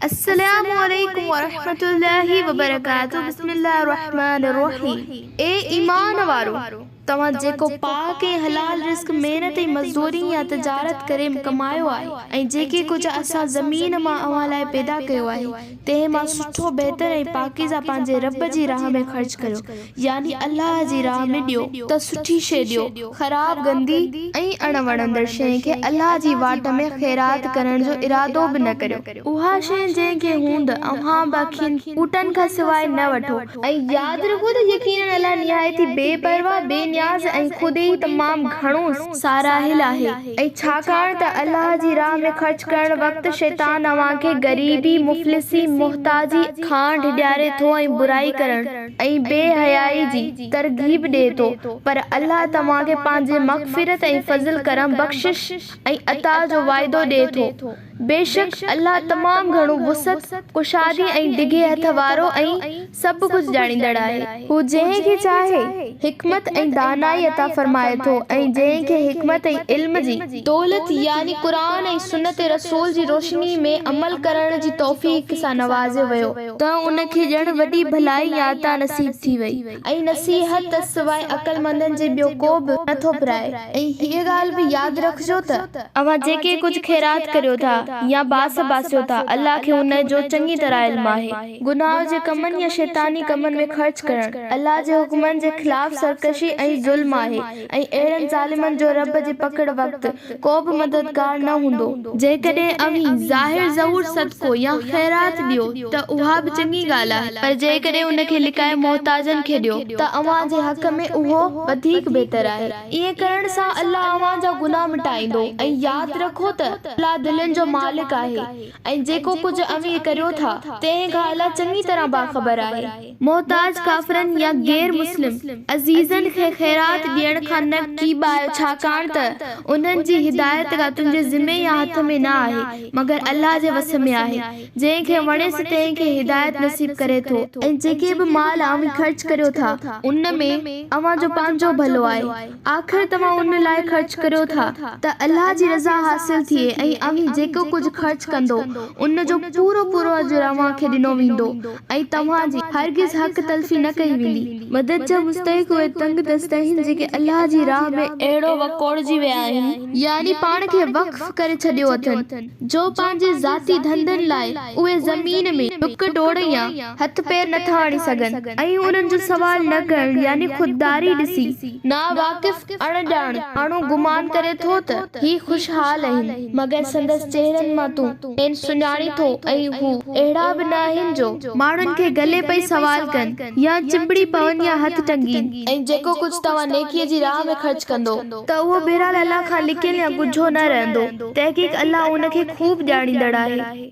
अस्सलामु अलैकुम वरहमतुल्लाहि वबरकातुहू। बिस्मिल्लाहिर रहमानिर रहीम। ए ईमान वारो, तव्हां जेको पाक ऐं हलाल रिस्क मेहनत ऐं मज़दूरी या तिजारत करे कमायो आहे ऐं जेके कुझु असां ज़मीन मां अव्हां लाइ पैदा कयो आहे तंहिं मां सुठो बहितर ऐं पाकीज़ा पंहिंजे रब जी राह में ख़र्च कयो, यानी अल्लाह जी राह में ॾियो त सुठी शइ ॾियो, ख़राब गंदी ऐं अणवणंदड़ शइ खे अल्लाह जी वाट में ख़ैरात करण जो इरादो बि न करियो। उहा शइ जंहिंखे हूंद अव्हां बाक़ियुनि ऊटनि खां सवाइ न वठो ऐं यादि रखो त यकीनन अल्लाह निहायती बेपरवाह बेनियाज़ ऐं ख़ुदि ई तमामु घणो साराहिल आहे। ऐं छाकाणि त अल्लाह जी राह में ख़र्च करण वक़्तु शैतान अव्हांखे ग़रीबी, मुफ़लिसी, मुहताजी खां ढिॼारे थो ऐं बुराई करण ऐं बेहयाई जी तरगीब ॾिए थो, पर अल्लाह तव्हांखे पंहिंजे मग़फ़िरत ऐं फज़ल करम बख़्शिश ऐं अता जो वाइदो ॾिए थो। बेशक अल्लाह तमामु घणो वुसअत, कुशादी ऐं डिघे हथ वारो ऐं सभु कुझु ॼाणींदड़ आहे। हू जंहिंखे चाहे हिकमत ऐं दानाई अता फरमाए थो ऐं जंहिंखे हिकमत ऐं इल्म जी दौलत यानी क़ुरान ऐं सुन्नत रसूल जी रोशनी में अमल करण जी तौफ़ीक़ सां नवाज़ियो वियो त उनखे ॼण वॾी भलाई या अता नसीब थी वई ऐं नसीहत त सवाइ अक़लमंदनि जे ॿियो को बि नथो फिराए। ऐं हीअ ॻाल्हि बि यादि रखिजो त अव्हां जेके कुझु ख़ैरात करियो था या बास बासियो था, अल्लाह खे उन जो चङी तरह इल्म आहे। गुनाह जे कमनि या शैतानी कमनि में ख़र्च करण अल्लाह जे हुक्मनि जे ख़िलाफ़ सरकशी ऐं ज़ुल्म आहे ऐं अहिड़नि ज़ालिमनि जो रब जी पकड़ वक़्तु को बि मददगार न हूंदो। जेकॾहिं अव्हीं ज़ाहिर ज़हूर सदको या ख़ैरात ॾियो त उहा बि चङी ॻाल्हि आहे, पर जेकॾहिं उनखे लिकाए मोहताजनि खे ॾियो त अव्हां जे हक़ में उहो वधीक बहितर आहे। ईअं करण सां अल्लाह अव्हां जा गुनाह मिटाईंदो। ऐं यादि रखो त अल्लाह दिलनि जो मालिक आहे ऐं जेको कुझु अव्हीं करियो था तंहिं खां अल्लाह चङी तरह बाख़बर आहे। मोहताज काफ़िरनि या गैर मुस्लिम अज़ीज़नि खे ख़ैरात ॾियण खां न कीॿायो, छाकाणि त उन्हनि जी हिदायत का तुंहिंजे ज़िमे या हथ में न आहे, मगर अल्लाह जे वस में आहे। जंहिंखे वणेसि तंहिंखे हिदायत नसीब करे थो। ऐं जेके बि माल अव्हीं ख़र्च करियो था उन में अव्हां जो पंहिंजो भलो आहे। आख़िर तव्हां उन लाइ ख़र्च करियो था त अल्लाह जी रज़ा हासिल थिए ऐं अव्हीं जेको कुझु ख़र्च कंदो उन जो पूरो पूरो अजुर अव्हां खे ॾिनो वेंदो ऐं तव्हां जी हरगिज़ हक़ तलफ़ी न कई वेंदी। मदद जा मुस्तहिक़ उहे तंग दस्त आहिनि जेके अल्लाह जी राह में अहिड़ो वकोड़जी विया आहिनि, यानी पाण खे वक़्फ़ करे छॾियो अथनि जो पंहिंजे ज़ाती धंधनि लाइ उहे ज़मीन में डुक डोड़ या हथ पैर नथा हणी सघनि ऐं उन्हनि जो सवाल न करण यानी ख़ुददारी ॾिसी ना वाक़िफ़ अणॼाण माण्हू गुमान करे थो त ही ख़ुशहाल आहिनि, मगर संदसि चेहरनि मां तूं सुञाणी थो ऐं हू अहिड़ा बि न आहिनि जो माण्हुनि खे गले पई सवाल कनि या चिंबड़ी पवनि या हथ टंगीनि। ऐं जेको कुझु तव्हां नेकीअ जी राह में ख़र्च कंदो त उहो बहरहाल अल्लाह खां लिकियल या ॻुझो न रहंदो। तहक़ीक़ अल्लाह उनखे खूब ॼाणींदड़ आहे।